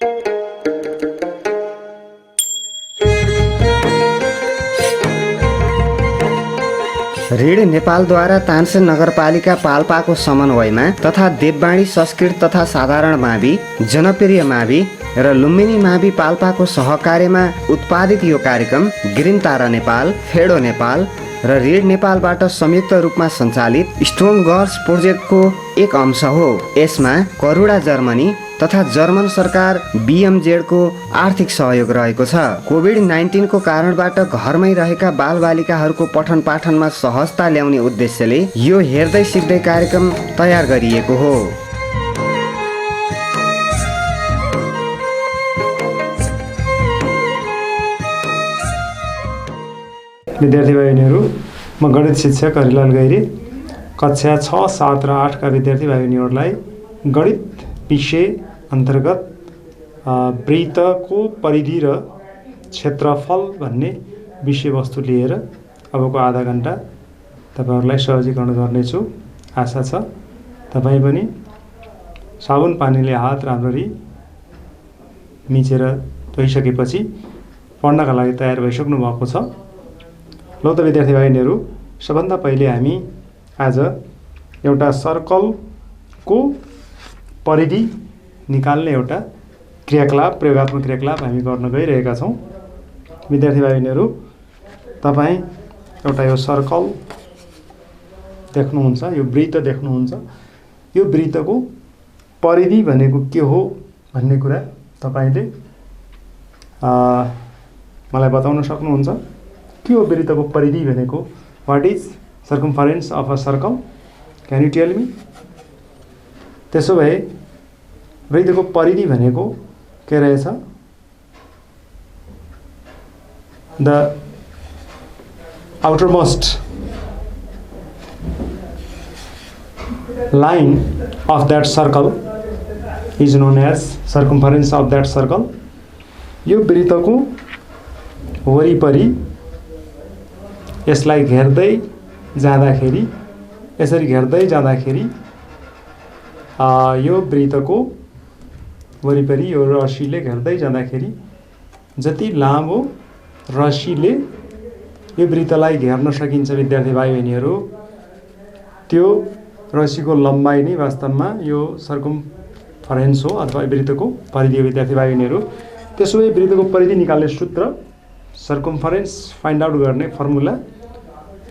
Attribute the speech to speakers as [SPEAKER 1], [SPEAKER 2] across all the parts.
[SPEAKER 1] ऋण नेपालद्वारा तानसेन नगरपालिका पाल्पाको समन्वयमा तथा देववाणी संस्कृत तथा साधारण मावि, जनप्रिय मावि र लुम्बिनी मावि पाल्पाको सहकार्यमा उत्पादित यो कार्यक्रम ग्रिन तारा नेपाल, फेडो नेपाल र ऋण नेपालबाट संयुक्त रूपमा सञ्चालित स्ट्रङ गर्ल्स प्रोजेक्टको एक अंश हो। यसमा करुणा जर्मनी तथा जर्मन सरकार BMZ को आर्थिक सहयोग रहेको छ। कोभिड-19 को कारणबाट घरमै रहेका बालबालिकाहरूको पठन पाठनमा सहजता ल्याउने उद्देश्यले यो हेर्दै सिक्दै कार्यक्रम तयार गरिएको हो।
[SPEAKER 2] विद्यार्थी बहिनीहरू, म गणित शिक्षक हरिलाल गैरी कक्षा 6, 7 र 8 का विद्यार्थी बहिनीहरूलाई गणित विषय अन्तर्गत वृत्तको परिधि र क्षेत्रफल भन्ने विषयवस्तु लिएर अबको आधा घण्टा तपाईहरुलाई सहजीकरण गर्नेछु। आशा छ तपाई पनि साबुन पानीले हात राम्ररी मिचेर धोइसकेपछि पढ्नका लागि तयार भइसक्नु भएको छ। लौ त विद्यार्थी बहिनीहरू, सबभन्दा पहिले हामी आज एउटा सर्कलको परिधि निकाल्ने एउटा क्रियाकलाप, प्रयोगात्मक क्रियाकलाप हामी गर्न गइरहेका छौं। विद्यार्थी बहिनीहरू, तपाई एउटा यो सर्कल देख्नुहुन्छ, यो वृत्त देख्नुहुन्छ। यो वृत्तको परिधि भनेको के हो भन्ने कुरा तपाईले मलाई बताउन सक्नुहुन्छ? के हो वृत्तको परिधि भनेको? What is circumference of a circle? Can you tell me? त्यसो भए वृत्तको परिधि भनेको के रहेछ? The outermost line of that circle is known as circumference of that circle. यो वृत्तको वरिपरि यसलाई घेर्दै जाँदाखेरि, यसरी घेर्दै जाँदाखेरि यो वृत्तको वरिपरि यो रस्सीले घेर्दै जाँदाखेरि जति लामो रस्सीले यो वृत्तलाई घेर्न सकिन्छ विद्यार्थी भाइ बहिनीहरू, त्यो रस्सीको लम्बाइ नै वास्तवमा यो सर्कमफरेन्स हो अथवा वृत्तको परिधि हो विद्यार्थी भाइ बहिनीहरू। त्यसो भए वृत्तको परिधि निकाल्ने सूत्र, सर्कमफरेन्स फाइन्ड आउट गर्ने फर्मुला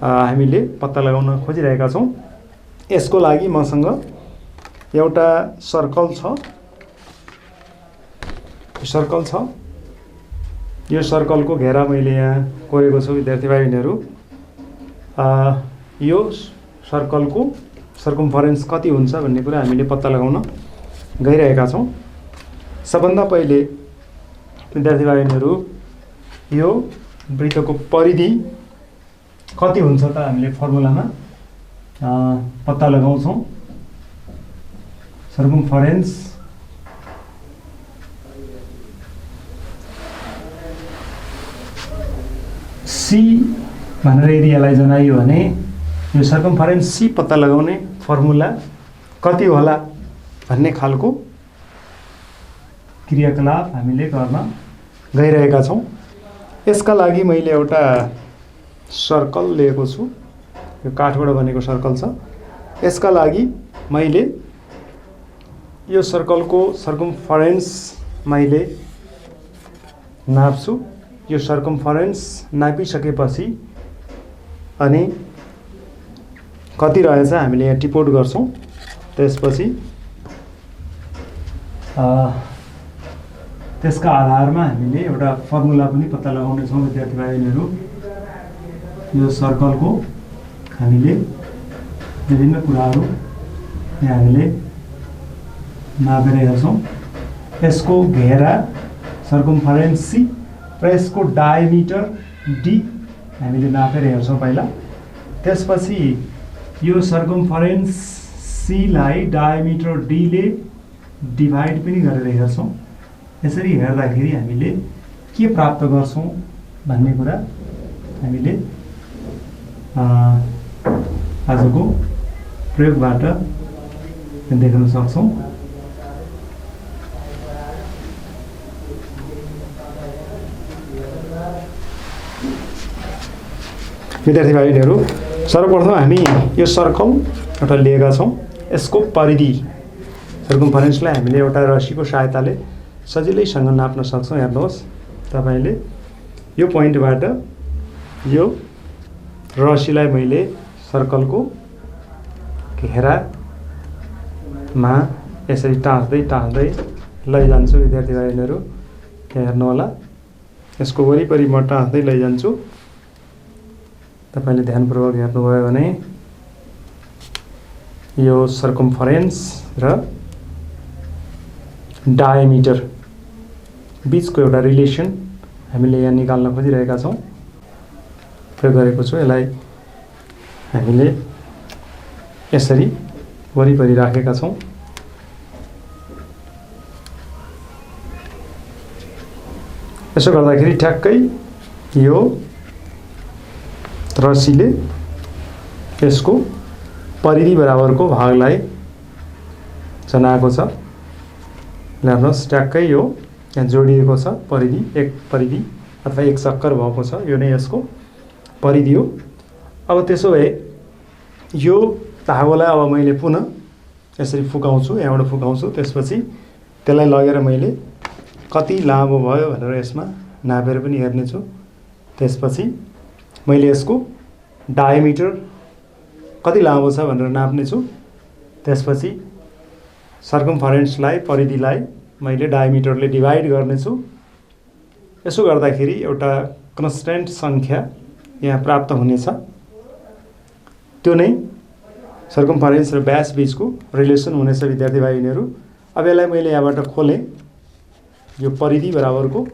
[SPEAKER 2] हामीले पत्ता लगाउन खोजिरहेका छौं। यसको लागि मसँग एउटा सर्कल छ। यो सर्कलको घेरा मैले यहाँ कोरेको छु विद्यार्थी भाइ बहिनीहरू। यो सर्कलको सर्कमफरेन्स कति हुन्छ भन्ने कुरा हामीले पत्ता लगाउन गइरहेका छौं। सबभन्दा पहिले विद्यार्थी भाइ बहिनीहरू, यो वृत्तको परिधि कति हुन्छ त हामीले फर्मुलामा पत्ता लगाउँछौं। सर्कमफरेन्स C भनेर यदि यसलाई जनाइयो भने यो सर्कमफरेन्स C पत्ता लगाउने फर्मुला कति होला भन्ने खालको क्रियाकलाप हामीले गर्न गइरहेका छौं। यसका लागि मैले एउटा सर्कल लिएको छु। यो काठबाट बनेको सर्कल छ। यसका लागि मैले यो सर्कलको सर्कमफरेन्स मैले नाप्छु। यो सर्कमफरेन्स नापिसकेपछि अनि कति रहेछ हामीले यहाँ टिपोट गर्छौं। त्यसपछि त्यसका आधारमा हामीले एउटा फर्मुला पनि पत्ता लगाउने छौं विद्यार्थी भाइ बहिनीहरू। यो सर्कलको हामीले विभिन्न कुराहरू यहाँ हामीले नापेर हेर्छौं। यसको घेरा सर्कमफरेन्स C र यसको डायमिटर D हामीले नापेर हेर्छौं पहिला। त्यसपछि यो सर्कमफरेन्स C लाई डायमिटर D ले डिभाइड पनि गरेर हेर्छौं। यसरी हेर्दाखेरि हामीले के प्राप्त गर्छौं भन्ने कुरा हामीले आजको प्रयोगबाट देख्न सक्छौं। विद्यार्थी भाइ बहिनीहरू सर्वप्रथम हामी यो सर्कल एउटा लिएका छौँ। यसको परिधि सर्कमफरेन्सलाई हामीले एउटा रस्सीको सहायताले सजिलैसँग नाप्न सक्छौँ। हेर्नुहोस् तपाईँले यो पोइन्टबाट यो रस्सीलाई मैले सर्कलको घेरामा यसरी टाँस्दै लैजान्छु। विद्यार्थी भाइ बहिनीहरू हेर्नु होला, यसको वरिपरि म टाँस्दै लैजान्छु। तपाईँले ध्यानपूर्वक हेर्नुभयो भने यो सर्कमफरेन्स र डायमिटर बीचको एउटा रिलेसन हामीले यहाँ निकाल्न खोजिरहेका छौँ। प्रयोग गरेको छु। यसलाई हामीले यसरी वरिपरि राखेका छौँ। यसो गर्दाखेरि ठ्याक्कै यो रस्सीले यसको परिधि बराबरको भागलाई जनाएको छ। हेर्नुहोस् ट्याक्कै यो यहाँ जोडिएको छ। एक परिधि अथवा एक चक्कर भएको छ। यो नै यसको परिधि हो। अब त्यसो भए यो धागोलाई अब मैले पुनः यसरी फुकाउँछु, यहाँबाट फुकाउँछु। त्यसपछि त्यसलाई लगेर मैले कति लामो भयो भनेर यसमा नापेर पनि हेर्नेछु। त्यसपछि मैले यसको डायमिटर कति लामो छ भनेर नाप्नेछु। त्यसपछि सर्कमफरेन्सलाई परिधिलाई मैले डायमिटरले डिभाइड गर्नेछु। यसो गर्दाखेरि एउटा कन्स्ट्यान्ट सङ्ख्या यहाँ प्राप्त हुनेछ। त्यो नै सर्कमफरेन्स र व्यास बीचको रिलेसन हुनेछ। विद्यार्थी भाइ बहिनीहरू अब यसलाई मैले यहाँबाट खोलेँ। यो परिधि बराबरको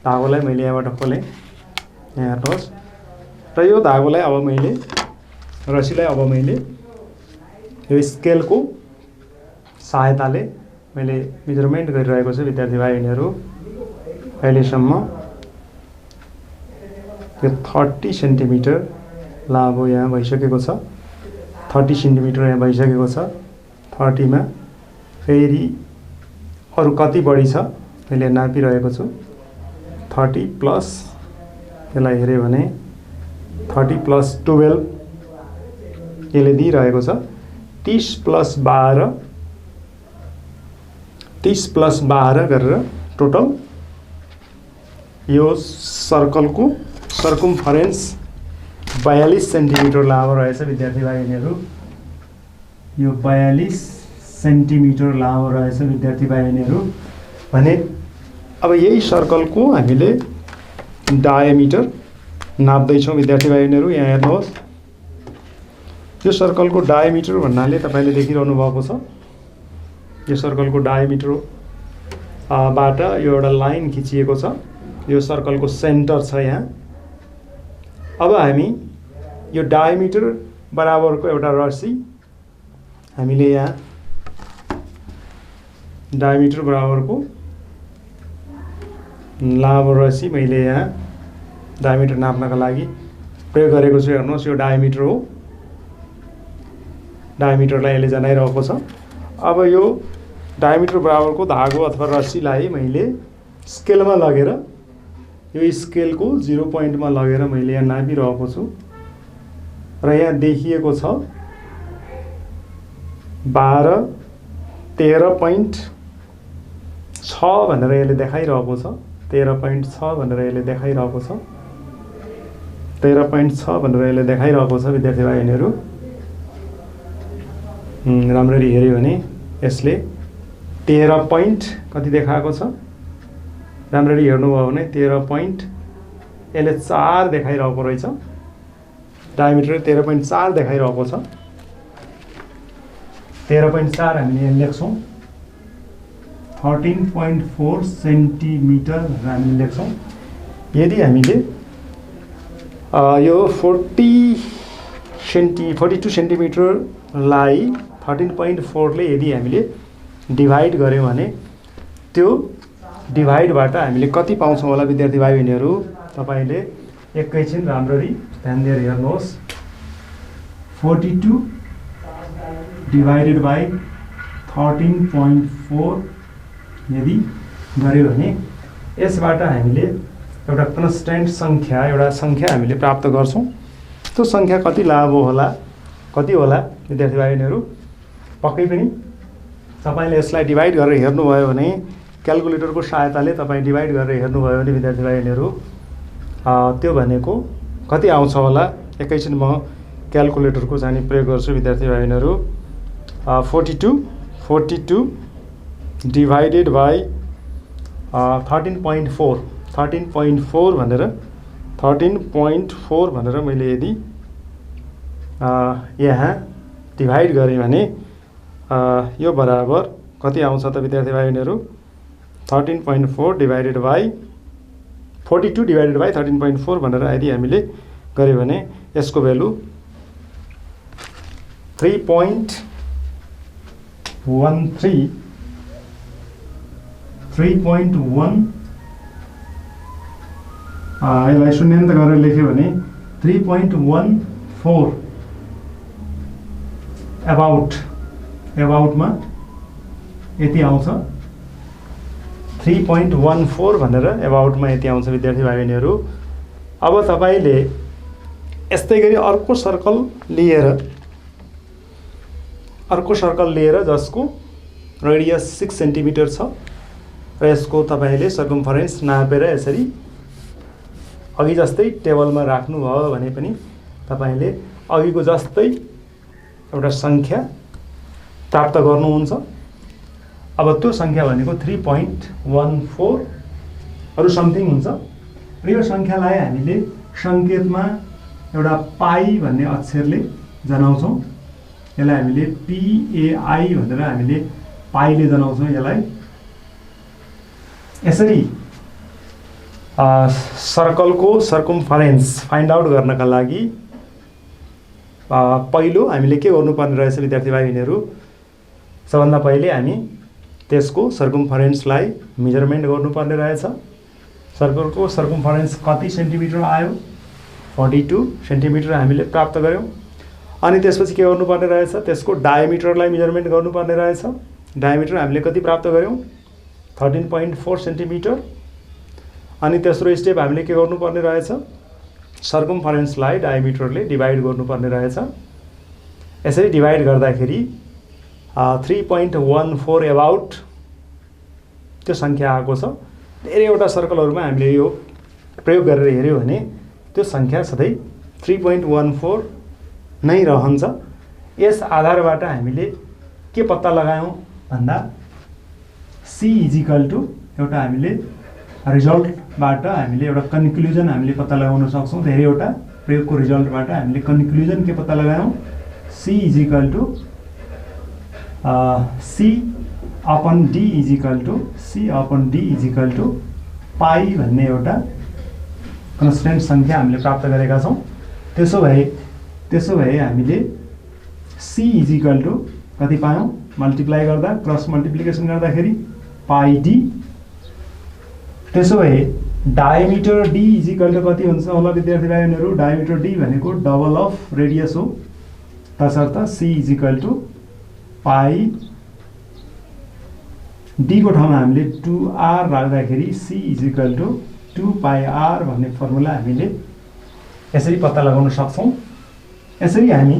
[SPEAKER 2] धागोलाई मैले यहाँबाट खोलेँ। यहाँ हेर्नुहोस् र यो धागोलाई अब मैले रस्सीलाई अब मैले यो स्केलको सहायताले मैले मेजरमेन्ट गरिरहेको छु। विद्यार्थी भाइ बहिनीहरू अहिलेसम्म यो 30 सेन्टिमिटर लामो यहाँ भइसकेको छ। 30 सेन्टिमिटर यहाँ भइसकेको छ। 30 मा फेरि अरू कति बढी छ मैले नापिरहेको छु। 30 प्लस यसलाई हेऱ्यो भने 30 प्लस 12 यसले दिइरहेको छ। 30 प्लस 12 गरेर टोटल यो सर्कलको सर्कमफरेन्स 42 सेन्टिमिटर लामो रहेछ। विद्यार्थी भाइ बहिनीहरू यो 42 सेन्टिमिटर लामो रहेछ। विद्यार्थी भाइ बहिनीहरू भने अब यही सर्कलको हामीले डायमिटर नाप्दैछौँ। विद्यार्थी भाइ बहिनीहरू यहाँ हेर्नुहोस् यो सर्कलको डायमिटर भन्नाले तपाईँले देखिरहनु भएको छ। यो सर्कलको डायमिटर बाट यो एउटा लाइन खिचिएको छ। यो सर्कलको सेन्टर छ यहाँ। अब हामी यो डायमिटर बराबरको एउटा रस्सी हामीले यहाँ डायमिटर बराबरको लामो रस्सी मैले यहाँ डायमिटर नाप्नका लागि प्रयोग गरेको छु। हेर्नुहोस् यो डायमिटर हो। डायमिटरलाई यसले जनाइरहेको छ। अब यो डायमिटर बराबरको धागो अथवा रस्सीलाई मैले स्केलमा लगेर यो स्केलको 0 पोइन्टमा लगेर मैले यहाँ नापिरहेको छु र यहाँ देखिएको छ 13.6 भनेर यसले देखाइरहेको छ। 13.6 भनेर यसले देखाइरहेको छ। 13.6 भनेर यसले देखाइरहेको छ। विद्यार्थी भाइ बहिनीहरू राम्ररी हेऱ्यो भने यसले 13 पोइन्ट कति देखाएको छ। राम्ररी हेर्नुभयो भने 13 पोइन्ट यसले 4 देखाइरहेको रहेछ। डायमिटर 13.4 देखाइरहेको छ। 13.4 हामीले यहाँ लेख्छौँ। 13.4 सेन्टिमिटर हामीले लेख्छौँ। यदि हामीले यो 42 सेन्टिमिटरलाई 13.4 ले यदि हामीले डिभाइड गऱ्यौँ भने त्यो डिभाइडबाट हामीले कति पाउँछौँ होला विद्यार्थी भाइ बहिनीहरू तपाईँले एकैछिन राम्ररी ध्यान दिएर हेर्नुहोस्। 42 डिभाइडेड बाई 13.4 यदि गऱ्यो भने यसबाट हामीले एउटा कन्स्ट्यान्ट सङ्ख्या हामीले प्राप्त गर्छौँ। त्यो सङ्ख्या कति लामो होला, कति होला विद्यार्थी भाइ बहिनीहरू? पक्कै पनि तपाईँले यसलाई डिभाइड गरेर हेर्नुभयो भने, क्यालकुलेटरको सहायताले तपाईँ डिभाइड गरेर हेर्नुभयो भने विद्यार्थी भाइ बहिनीहरू त्यो भनेको कति आउँछ होला? एकैछिन म क्यालकुलेटरको चाहिँ प्रयोग गर्छु विद्यार्थी भाइ बहिनीहरू। 42 डिभाइडेड बाई 13.4 भनेर मैले यदि यहाँ डिभाइड गरेँ भने यो बराबर कति आउँछ त विद्यार्थी भाइ बहिनीहरू? 13.4 डिभाइडेड बाई 42 डिभाइडेड बाई 13.4 भनेर यदि हामीले गऱ्यो भने यसको भ्यालु 3.13 यसलाई शून्यान्त गरेर लेख्यो भने 3.14 एबाउटमा यति आउँछ। 3.14 भनेर एबाउटमा यति आउँछ विद्यार्थी भाइ बहिनीहरू। अब तपाईँले यस्तै गरी अर्को सर्कल लिएर जसको रेडियस 6 सेन्टिमिटर छ र यसको तपाईँले सर्कम्फरेन्स नापेर यसरी अघि जस्तै टेबलमा राख्नुभयो भने पनि तपाईँले अघिको जस्तै एउटा सङ्ख्या प्राप्त गर्नुहुन्छ। अब त्यो सङ्ख्या भनेको 3.14 अरू समथिङ हुन्छ र यो सङ्ख्यालाई हामीले सङ्केतमा एउटा पाई भन्ने अक्षरले जनाउँछौँ। यसलाई हामीले PAI भनेर हामीले पाईले जनाउँछौँ यसलाई। यसरी सर्कलको सर्कम्फरेन्स फाइन्ड आउट गर्नका लागि पहिलो हामीले के गर्नुपर्ने रहेछ विद्यार्थी भाइ बहिनीहरू? सबभन्दा पहिले हामी त्यसको सर्कम्फरेन्सलाई मेजरमेन्ट गर्नुपर्ने रहेछ। सर्कलको सर्कम्फरेन्स कति सेन्टिमिटर आयो? 42 सेन्टिमिटर हामीले प्राप्त गऱ्यौँ। अनि त्यसपछि के गर्नुपर्ने रहेछ? त्यसको डायमिटरलाई मेजरमेन्ट गर्नुपर्ने रहेछ। डायमिटर हामीले कति प्राप्त गऱ्यौँ? 13.4 सेन्टिमिटर। अनि तेस्रो स्टेप हामीले के गर्नुपर्ने रहेछ? सर्कम्फरेन्सलाई डायमिटरले डिभाइड गर्नुपर्ने रहेछ। यसरी डिभाइड गर्दाखेरि 3.14 एबाउट त्यो सङ्ख्या आएको छ। धेरैवटा सर्कलहरूमा हामीले यो प्रयोग गरेर हेऱ्यौँ भने त्यो सङ्ख्या सधैँ 3.14 नै रहन्छ। यस आधारबाट हामीले के पत्ता लगायौँ भन्दा C इजिकल टु एउटा हामीले रिजल्टबाट हामीले एउटा कन्क्लुजन हामीले पत्ता लगाउन सक्छौँ। धेरैवटा प्रयोगको रिजल्टबाट हामीले कन्क्लुजन के पत्ता लगायौँ? C is equal to C upon D is equal to pi भन्ने एउटा कन्स्टेन्ट सङ्ख्या हामीले प्राप्त गरेका छौँ। त्यसो भए हामीले C इजिकल टु कति पायौँ? मल्टिप्लाई गर्दा क्रस मल्टिप्लिकेसन गर्दाखेरि पाई D। त्यसो भए डायमिटर D इजिकल टु कति हुन्छ होला विद्यार्थी भाइ बहिनीहरू? डायमिटर D भनेको डबल अफ रेडियस हो। तसर्थ C is equal to pi D को ठाउँमा हामीले 2R राख्दाखेरि C इजिकल टु 2πr भन्ने फर्मुला हामीले यसरी पत्ता लगाउन सक्छौँ। यसरी हामी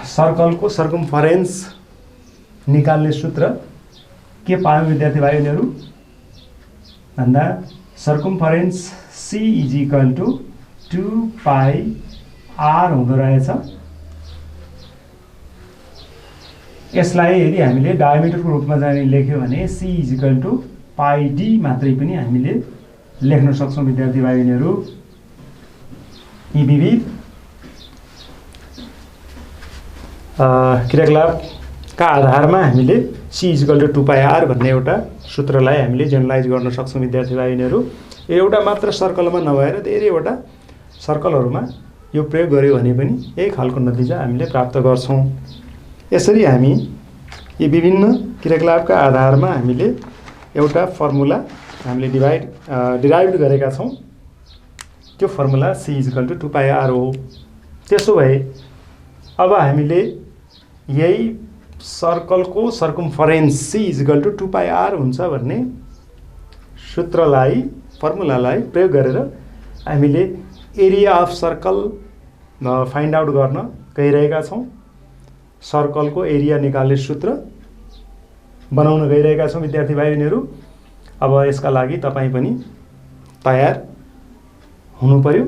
[SPEAKER 2] सर्कलको सर्कम्फरेन्स निकाल्ने सूत्र के पायौँ विद्यार्थी भाइ बहिनीहरू भन्दा सर्कम्फरेन्स C इजिकल टु 2πr हुँदो रहेछ। यसलाई यदि हामीले डायमिटरको रूपमा चाहिँ लेख्यो भने C is equal to pi D मात्रै पनि हामीले लेख्न सक्छौँ विद्यार्थी भाइ बहिनीहरू। यी विविध क्रियाकलापका आधारमा हामीले C इजिकल टु 2πr भन्ने एउटा सूत्रलाई हामीले जेनरलाइज गर्न सक्छौँ विद्यार्थी भाइ बहिनीहरू। एउटा मात्र सर्कलमा नभएर धेरैवटा सर्कलहरूमा यो प्रयोग गर्यो भने पनि यही खालको नतिजा हामीले प्राप्त गर्छौँ। यसरी हामी यी विभिन्न क्रियाकलापका आधारमा हामीले एउटा फर्मुला हामीले डिराइभ गरेका छौँ। त्यो formula C is equal to 2πr हो। त्यसो भए अब हामीले यही सर्कलको सर्कम्फरेन्स C इजिकल टु 2πr हुन्छ भन्ने सूत्रलाई फर्मुलालाई प्रयोग गरेर हामीले area of circle find out गर्न गइरहेका छौँ। सर्कलको एरिया निकाल्ने सूत्र बनाउन गइरहेका छौँ विद्यार्थी भाइ बहिनीहरू। अब यसका लागि तपाईँ पनि तयार हुनु पर्यो।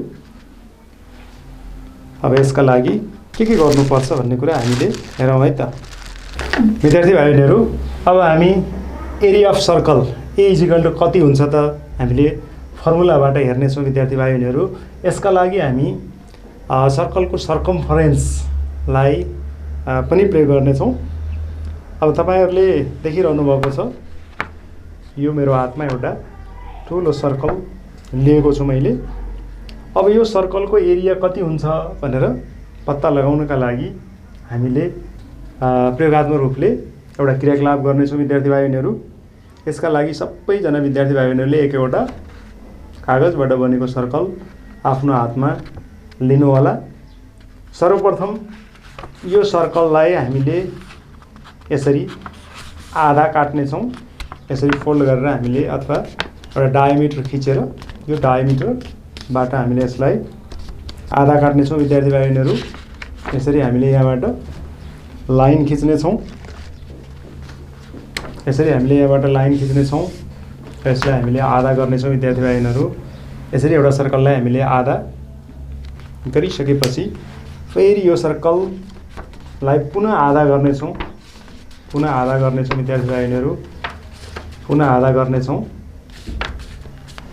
[SPEAKER 2] अब यसका लागि के गर्नुपर्छ भन्ने कुरा हामीले हेरौँ है त विद्यार्थी भाइ बहिनीहरू। अब हामी area of circle A is equal to कति हुन्छ त हामीले फर्मुलाबाट हेर्नेछौँ विद्यार्थी भाइ बहिनीहरू। यसका लागि हामी सर्कलको सर्कमफरेन्सलाई पनि प्रयोग गर्नेछौँ। अब तपाईँहरूले देखिरहनु भएको छ, यो मेरो हातमा एउटा ठुलो सर्कल लिएको छु मैले। अब यो सर्कलको एरिया कति हुन्छ भनेर पत्ता लगाउनका लागि हामीले प्रयोगात्मक रूपले एउटा क्रियाकलाप गर्नेछौँ विद्यार्थी भाइ बहिनीहरू। यसका लागि सबैजना विद्यार्थी भाइ बहिनीहरूले एक एउटा कागजबाट बनेको सर्कल आफ्नो हातमा लिनु होला। सर्वप्रथम यो सर्कललाई हामीले यसरी आधा काट्नेछौँ। यसरी फोल्ड गरेर हामीले अथवा एउटा डायमिटर खिचेर यो डायमिटरबाट हामीले यसलाई आधा काट्नेछौँ विद्यार्थी भाइ बहिनीहरू। यसरी हामीले यहाँबाट लाइन खिच्नेछौँ। यसरी हामीले यहाँबाट लाइन खिच्नेछौँ। यसलाई हामीले आधा गर्नेछौँ विद्यार्थी भाइ बहिनीहरू। यसरी एउटा सर्कललाई हामीले आधा गरिसकेपछि फेरि यो सर्कललाई पुनः आधा गर्नेछौँ। पुनः आधा गर्नेछौँ विद्यार्थी भाइ बहिनीहरू। पुनः आधा गर्नेछौँ।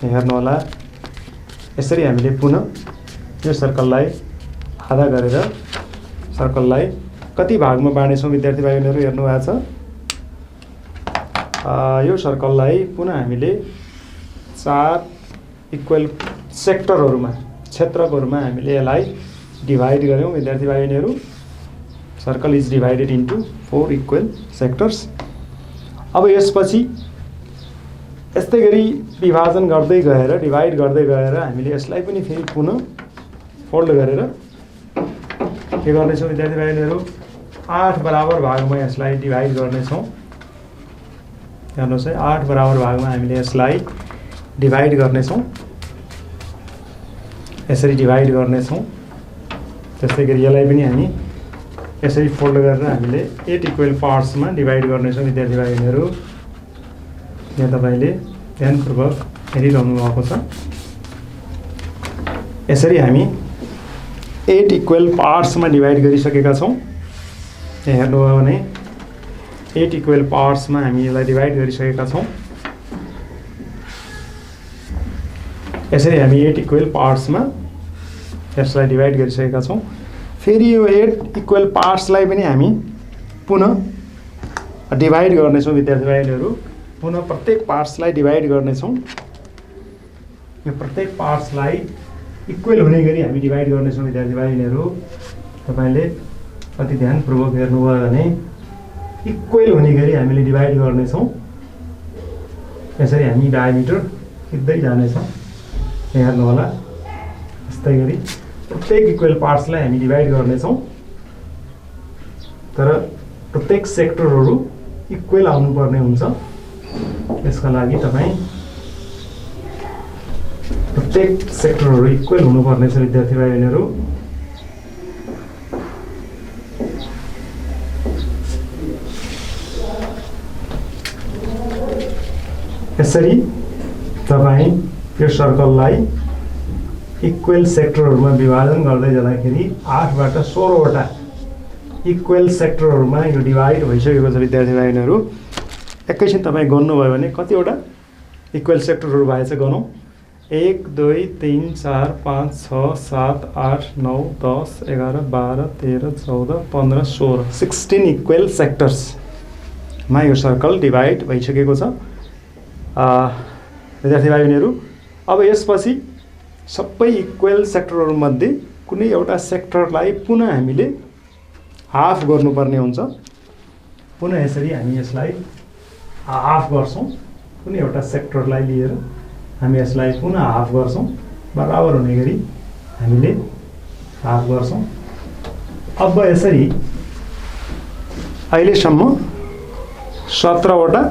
[SPEAKER 2] हेर्नु होला, यसरी हामीले पुनः यो सर्कललाई आधा गरेर सर्कललाई कति भागमा बाँड्नेछौँ विद्यार्थी भाइ बहिनीहरू हेर्नु भएको छ। यो सर्कललाई पुनः हामीले 4 इक्वल सेक्टरहरूमा क्षेत्रकहरूमा हामीले यसलाई डिभाइड गऱ्यौँ विद्यार्थी भाइ बहिनीहरू। Circle is divided into 4 equal sectors. अब यसपछि यस्तै गरी विभाजन गर्दै गएर डिभाइड गर्दै गएर हामीले यसलाई पनि फेरि पुनः फोल्ड गरेर के गर्नेछौँ विद्यार्थी भाइ बहिनीहरू, 8 बराबर भागमा यसलाई डिभाइड गर्नेछौँ। हेर्नुहोस् है, 8 बराबर भागमा हामीले यसलाई डिभाइड गर्नेछौँ। यसरी डिभाइड गर्नेछौँ। त्यस्तै गरी यसलाई पनि हामी यसरी फोल्ड गरेर हामीले 8 इक्वल पार्ट्समा डिभाइड गर्नेछौँ विद्यार्थी भाइ बहिनीहरू। यहाँ तपाईँले ध्यानपूर्वक हेरिरहनु भएको छ। यसरी हामी 8 इक्वल पार्ट्समा डिभाइड गरिसकेका छौँ। यहाँ हेर्नुभयो भने 8 इक्वल पार्ट्समा हामी यसलाई डिभाइड गरिसकेका छौँ। यसरी हामी 8 इक्वल पार्ट्समा यसलाई डिभाइड गरिसकेका छौँ। फेरि यो 8 इक्वल पार्ट्सलाई पनि हामी पुनः डिभाइड गर्नेछौँ विद्यार्थी भाइ बहिनीहरू। पुनः प्रत्येक पार्ट्सलाई डिभाइड गर्नेछौँ। यो प्रत्येक पार्ट्सलाई इक्वल हुने गरी हामी डिभाइड गर्नेछौँ विद्यार्थी भाइ बहिनीहरू। तपाईँले अति ध्यानपूर्वक हेर्नुभयो भने इक्वल हुने गरी हामीले डिभाइड गर्नेछौँ। यसरी हामी डायमिटर खिच्दै जानेछौँ। हेर्नु होला, यस्तै गरी प्रत्येक इक्वल पार्ट्सलाई हामी डिभाइड गर्नेछौँ। तर प्रत्येक सेक्टरहरू इक्वल आउनुपर्ने हुन्छ। यसका लागि तपाईँ प्रत्येक सेक्टरहरू इक्वल हुनुपर्ने छ विद्यार्थी भाइ बहिनीहरू। यसरी तपाईँ यो सर्कललाई इक्वल सेक्टरहरूमा विभाजन गर्दै जाँदाखेरि 8बाट 16वटा इक्वल सेक्टरहरूमा यो डिभाइड भइसकेको छ विद्यार्थी भाइ बहिनीहरू। एकैछिन तपाईँ गन्नुभयो भने कतिवटा इक्वल सेक्टरहरू भएछ गनौँ। 1 2 3 4 5 6 7 8 9 10 11 12 13 14 15 16 16 इक्वल सेक्टर्समा यो सर्कल डिभाइड भइसकेको छ विद्यार्थी भाइ बहिनीहरू। अब यसपछि सबै इक्वल सेक्टरहरूमध्ये कुनै एउटा सेक्टरलाई पुनः हामीले हाफ गर्नुपर्ने हुन्छ। पुनः यसरी हामी यसलाई हाफ गर्छौँ। कुनै एउटा सेक्टरलाई लिएर हामी यसलाई पुनः हाफ गर्छौँ। बराबर हुने गरी हामीले हाफ गर्छौँ। अब यसरी अहिलेसम्म 17वटा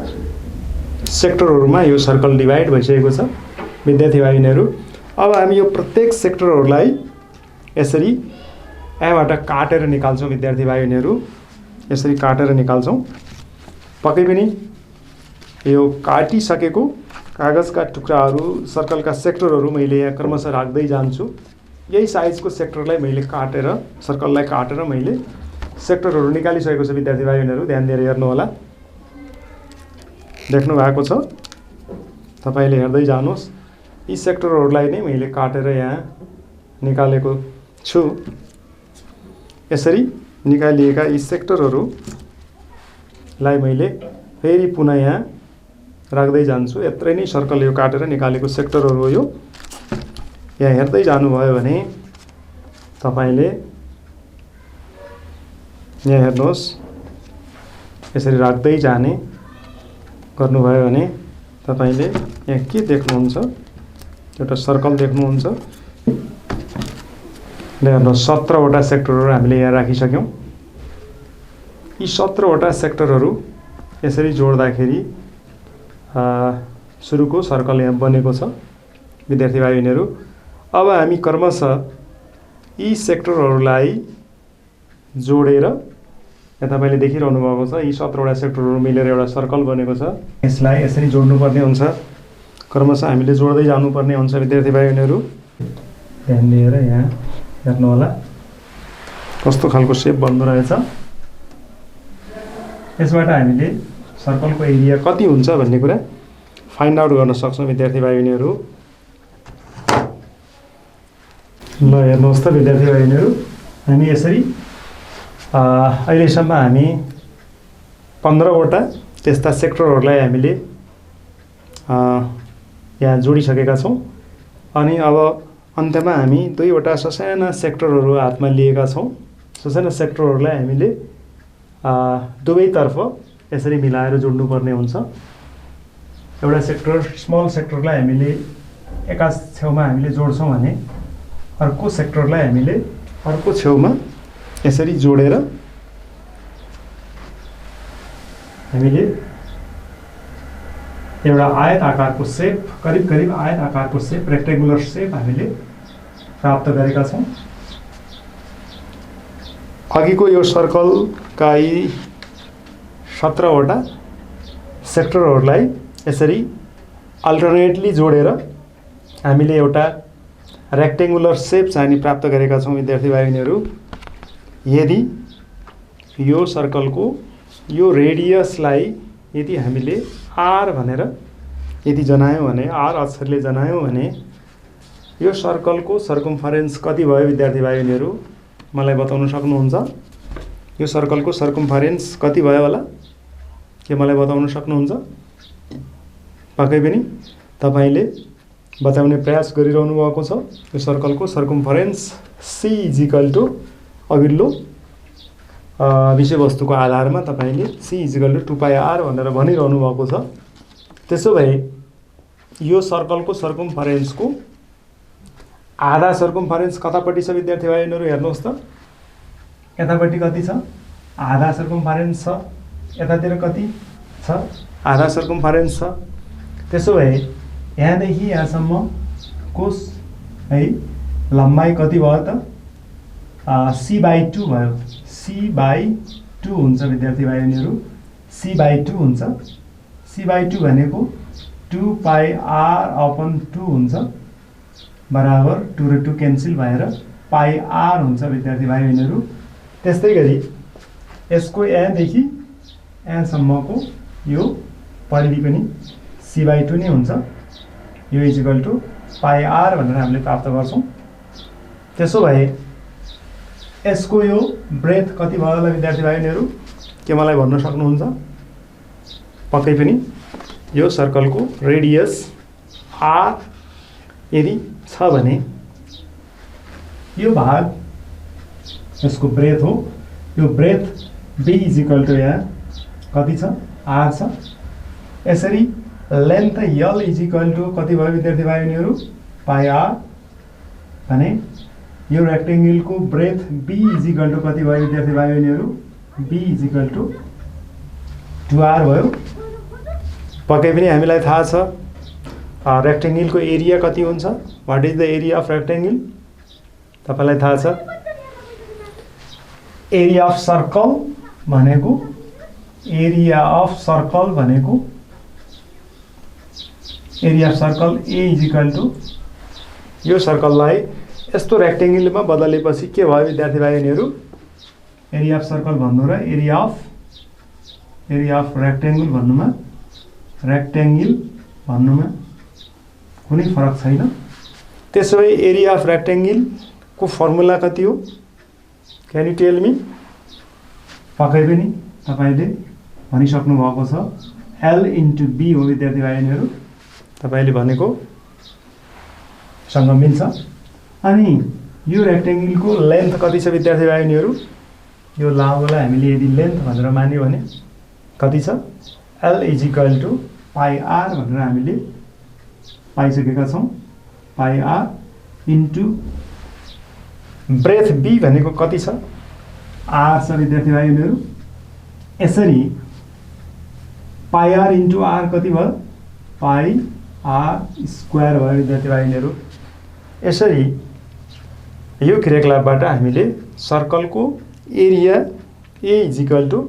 [SPEAKER 2] सेक्टरहरूमा यो सर्कल डिभाइड भइसकेको छ विद्यार्थी भाइ बहिनीहरू। अब हामी यो प्रत्येक सेक्टरहरूलाई यसरी यहाँबाट काटेर निकाल्छौँ विद्यार्थी भाइ बहिनीहरू। यसरी काटेर निकाल्छौँ। पक्कै पनि यो काटिसकेको कागजका टुक्राहरू सर्कलका सेक्टरहरू मैले यहाँ क्रमशः राख्दै जान्छु। यही साइजको सेक्टरलाई मैले काटेर सर्कललाई काटेर मैले सेक्टरहरू निकालिसकेको छु विद्यार्थी भाइ बहिनीहरू। ध्यान दिएर हेर्नु होला। देख्नु भएको छ? तपाईले हेर्दै जानुहोस्। यी सेक्टरहरूलाई नै मैले काटेर यहाँ निकालेको छु। यसरी निकालिएका यी सेक्टरहरूलाई मैले फेरि पुनः यहाँ राख्दै जान्छु। यत्रै नै सर्कल यो काटेर निकालेको सेक्टरहरू हो यो। यहाँ हेर्दै जानुभयो भने तपाईले यहाँ हेर्नुहोस्। यसरी राख्दै जाने गर्नुभयो भने तपाईले यहाँ के देख्नुहुन्छ? एउटा सर्कल देख्नुहुन्छ। हेर्नुहोस् 17 वटा सेक्टरहरू हामीले यहाँ राखिसक्यौँ। यी 17 वटा सेक्टरहरू यसरी जोड्दाखेरि सुरुको सर्कल यहाँ बनेको छ विद्यार्थी भाइ बहिनीहरू। अब हामी क्रमशः यी सेक्टरहरूलाई जोडेर यहाँ तपाईले देखिरहनु भएको छ। यी 17 वटा सेक्टरहरू मिलेर एउटा सर्कल बनेको छ। यसलाई यसरी जोड्नुपर्ने हुन्छ। क्रमशः हामीले जोड्दै जानुपर्ने हुन्छ विद्यार्थी भाइ बहिनीहरू। ध्यान दिएर यहाँ हेर्नु होला कस्तो खालको सेप बन्दो रहेछ। यसबाट हामीले सर्कलको एरिया कति हुन्छ भन्ने कुरा फाइन्ड आउट गर्न सक्छौँ विद्यार्थी भाइ बहिनीहरू। ल हेर्नुहोस् त विद्यार्थी भाइ बहिनीहरू, हामी यसरी अहिलेसम्म हामी 15 वटा त्यस्ता सेक्टरहरूलाई हामीले यहाँ जोडिसकेका छौँ। अनि अब अन्त्यमा हामी 2 वटा ससाना सेक्टरहरू हातमा लिएका छौँ। ससाना सेक्टरहरूलाई हामीले दुवैतर्फ यसरी मिलाएर जोड्नुपर्ने हुन्छ। एउटा सेक्टर स्मल सेक्टरलाई हामीले एका छेउमा हामीले जोड्छौँ भने अर्को सेक्टरलाई हामीले अर्को छेउमा यसरी जोडेर हामीले एउटा आयत आकारको सेप करिब आयत आकारको सेप रेक्टेङ्गुलर सेप हामीले प्राप्त गरेका छौँ। अघिको यो सर्कलका यी 17 वटा सेक्टरहरूलाई यसरी अल्टरनेटली जोडेर हामीले एउटा रेक्टेङ्गुलर सेप चाहिँ प्राप्त गरेका छौँ विद्यार्थी भाइ बहिनीहरू। यदि यो सर्कलको यो रेडियसलाई यदि हामीले आर भनेर यदि जनायौँ भने, आर अक्षरले जनायौँ भने यो सर्कलको सर्कम्फरेन्स कति भयो विद्यार्थी भाइ बहिनीहरू? मलाई बताउन सक्नुहुन्छ? यो सर्कलको सर्कम्फरेन्स कति भयो होला? के मलाई बताउन सक्नुहुन्छ? पक्कै पनि तपाईले बताउने प्रयास गरिरहनु भएको छ। यो सर्कलको सर्कम्फरेन्स सी इजिकल टु अघिल्लो विषयवस्तुको आधारमा तपाईले सी इजिकल टु 2πr भनेर भनिरहनु भएको छ। त्यसो भए यो सर्कलको सर्कम्फरेन्सको आधा सर्कम्फरेन्स कतापट्टि छ विद्यार्थी भाइ बहिनीहरू? हेर्नुहोस् त, यतापट्टि कति छ? आधा सर्कम्फरेन्स छ। यतातिर कति छ? आधा सर्कम्फरेन्स छ। त्यसो भए यहाँदेखि यहाँसम्मको है लम्बाइ कति भयो त? c/2 भयो। c/2 हुन्छ विद्यार्थी भाइ बहिनीहरू। c/2 हुन्छ। c/2 भनेको 2πr/2 हुन्छ बराबर 2 र 2 क्यान्सल भएर πr हुन्छ विद्यार्थी भाइ बहिनीहरू। त्यस्तै गरी यसको यहाँदेखि यहाँसम्मको यो परिधि पनि c/2 नै हुन्छ। यो इजिकल टु πr भनेर हामीले प्राप्त गर्छौँ। त्यसो भए यसको यो ब्रेथ कति भयो होला विद्यार्थी भाइ बहिनीहरू? के मलाई भन्न सक्नुहुन्छ? पक्कै पनि यो सर्कलको रेडियस r यदि छ भने यो भाग यसको ब्रेथ हो। यो ब्रेथ b इजिकल टु यहाँ कति छ? r छ। यसरी लेन्थ l इजिकल टु कति भयो विद्यार्थी भाइ बहिनीहरू? πr भने यो रेक्टेङ्गलको ब्रेथ b इजिकल टु कति भयो विद्यार्थी भाइ बहिनीहरू? b इजिकल टु 2r भयो। पक्कै पनि हामीलाई थाहा छ रेक्टेङ्गलको एरिया कति हुन्छ? What is the area of rectangle? तपाईँलाई थाहा छ एरिया अफ सर्कल भनेको area of circle A is equal to यो सर्कललाई यस्तो रेक्टेङ्गलमा बदलेपछि के भयो विद्यार्थी भाइ बहिनीहरू? एरिया अफ सर्कल भन्नु र एरिया अफ रेक्टेङ्गल भन्नुमा कुनै फरक छैन। त्यसो भए एरिया अफ रेक्टेङ्गलको फर्मुला कति हो? Can you tell me? पक्कै पनि तपाईँले भनिसक्नु भएको छ L इन्टु बी हो विद्यार्थी भाइ बहिनीहरू। तपाईँले भनेको सँग मिल्छ। अनि यो रेक्टेङ्गलको लेन्थ कति छ विद्यार्थी भाइ बहिनीहरू? यो लामोलाई हामीले यदि लेन्थ भनेर मान्यो भने कति छ? L is equal to pi R भनेर हामीले पाइसकेका छौँ। Pi R into breadth B भनेको कति छ? आर छ विद्यार्थी भाइ बहिनीहरू। यसरी पाई आर इन्टु आर कति भयो? पाई आर स्क्वायर भयो विद्यार्थी भाइ बहिनीहरू। यसरी यो क्रियाकलापबाट हामीले सर्कलको area A is equal to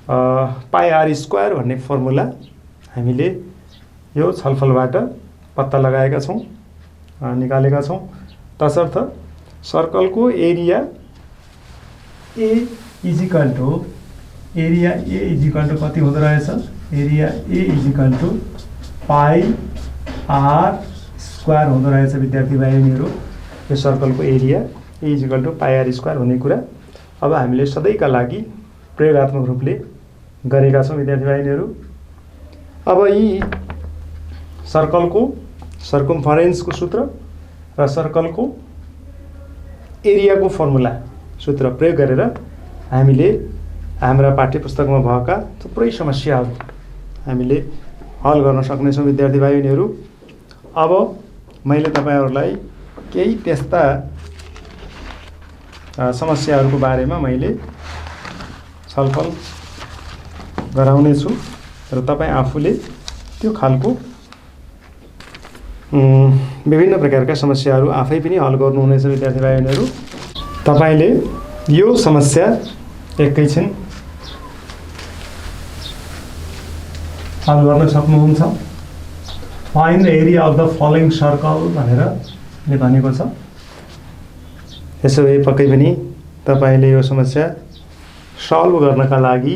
[SPEAKER 2] pi are square भन्ने फर्मुला हामीले यो छलफलबाट पत्ता लगाएका छौँ, निकालेका छौँ। तसर्थ सर्कलको area A is equal to कति हुँदो रहेछ? Area A is equal to pi are square हुँदो रहेछ विद्यार्थी भाइ बहिनीहरू। यो सर्कलको area A is equal to pi are square हुने कुरा अब हामीले सधैँका लागि प्रयोगात्मक रूपले गरेका छौँ विद्यार्थी भाइ बहिनीहरू। अब यी सर्कलको सर्कम्फरेन्सको सूत्र र सर्कलको एरियाको फर्मुला सूत्र प्रयोग गरेर हामीले हाम्रा पाठ्यपुस्तकमा भएका थुप्रै समस्याहरू हामीले हल गर्न सक्नेछौँ विद्यार्थी भाइ बहिनीहरू। अब मैले तपाईँहरूलाई केही त्यस्ता समस्याहरूको बारेमा मैले छलफल गराउनेछु र तपाईँ आफूले त्यो खालको विभिन्न प्रकारका समस्याहरू आफै पनि हल गर्नुहुनेछ विद्यार्थी भाइ बहिनीहरू। तपाईँले यो समस्या एकैछिन हल गर्न सक्नुहुन्छ। Find the area of the following circle भनेर भनेको छ। यसो भए पक्कै पनि तपाईँले यो समस्या सल्भ गर्नका लागि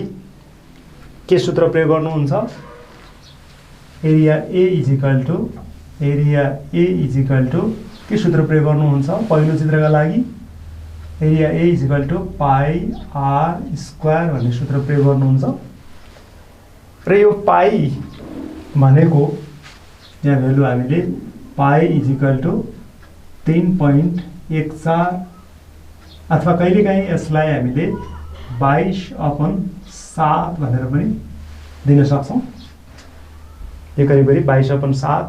[SPEAKER 2] के सूत्र प्रयोग गर्नुहुन्छ? Area A is equal to के सूत्र प्रयोग गर्नुहुन्छ? पहिलो चित्रका लागि area A is equal to pi are square भन्ने सूत्र प्रयोग गर्नुहुन्छ। र यो पाई भनेको यहाँ भेल्यु हामीले पाई इज इक्वल टु 3.14 अथवा कहिलेकाहीँ यसलाई हामीले 22/7 भनेर पनि दिन सक्छौँ। यो करिब 22/7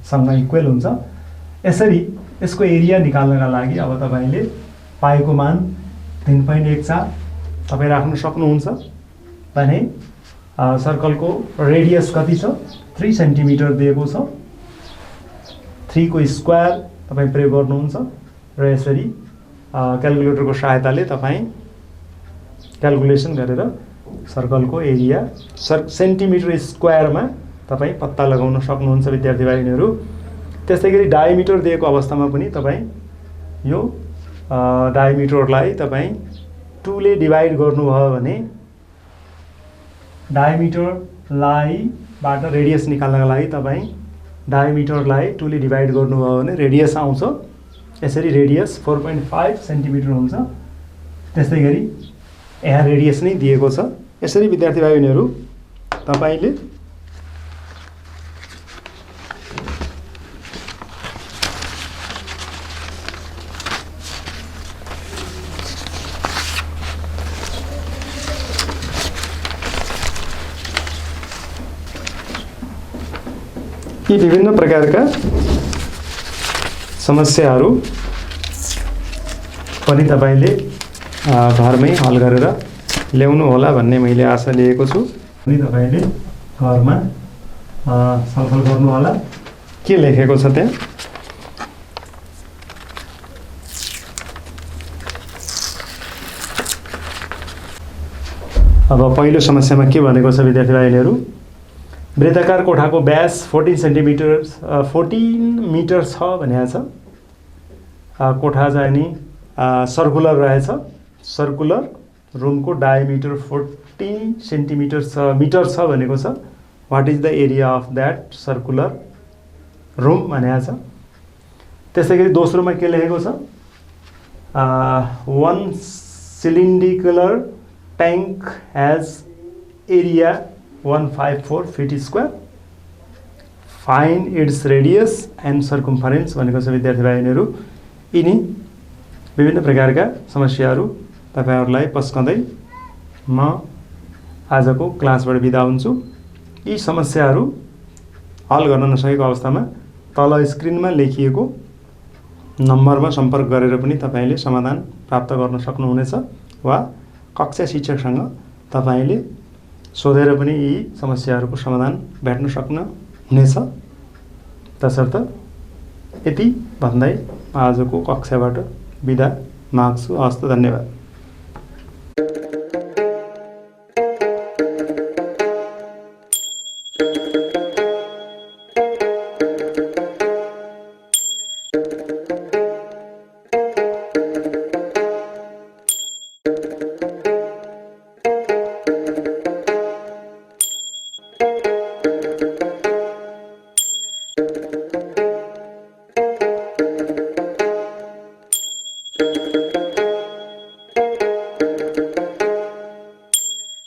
[SPEAKER 2] सँग इक्वल हुन्छ। यसरी यसको एरिया निकाल्नका लागि अब तपाईँले पाईको मान 3.14 तपाईँ राख्न सक्नुहुन्छ भने सर्कलको रेडियस कति छ? 3 सेन्टिमिटर दिएको छ। 3 को स्क्वायर तपाईँ प्रयोग गर्नुहुन्छ र यसरी क्यालकुलेटरको सहायताले तपाईँ क्यालकुलेसन गरेर सर्कलको एरिया सेन्टिमिटर स्क्वायरमा तपाईँ पत्ता लगाउन सक्नुहुन्छ विद्यार्थी भाइ बहिनीहरू। त्यस्तै गरी डायमिटर दिएको अवस्थामा पनि तपाईँ यो डायमिटरलाई तपाईँ 2 ले डिभाइड गर्नुभयो भने डायमिटरलाई बाट रेडियस निकाल्नका लागि तपाईँ डायमिटरलाई 2 ले डिभाइड गर्नुभयो भने रेडियस आउँछ। यसरी रेडियस 4.5 सेन्टिमिटर हुन्छ। त्यस्तै गरी यहाँ रेडियस नै दिएको छ। यसरी विद्यार्थी भाइ बहिनीहरू तपाईँले यी विभिन्न प्रकारका समस्याहरू पनि तपाईँले घरमै हल गरेर ल्याउनु होला भन्ने मैले आशा लिएको छु। अनि तपाईँले घरमा छलफल गर्नु होला। के लेखेको छ त्यहाँ? अब पहिलो समस्यामा के भनेको छ विद्यार्थी भाइहरू, वृत्ताकार कोठाको व्यास 14 मिटर छ भनेको छ। कोठा चाहिँ नि सर्कुलर रहेछ। सर्कुलर रुमको डायमिटर 14 मिटर छ भनेको छ। What is the area of that circular room भनेको छ। त्यसै गरी दोस्रोमा के लेखेको छ? 1 cylindrical tank has area 154 feet square, find its radius and circumference भनेको छ विद्यार्थी भाइहरू। यिनी विभिन्न प्रकारका समस्याहरू तपाईहरुलाई पस्कँदै म आजको क्लासबाट बिदा हुन्छु। यी समस्याहरू हल गर्न नसकेको अवस्थामा तल स्क्रिनमा लेखिएको नम्बरमा सम्पर्क गरेर पनि तपाईले समाधान प्राप्त गर्न सक्नुहुनेछ वा कक्षा शिक्षकसँग तपाईले सोधेर पनि यी समस्याहरूको समाधान भेट्न सक्नुहुनेछ। तसर्थ यति भन्दै आजको कक्षाबाट बिदा माग्छु। हस्त, धन्यवाद।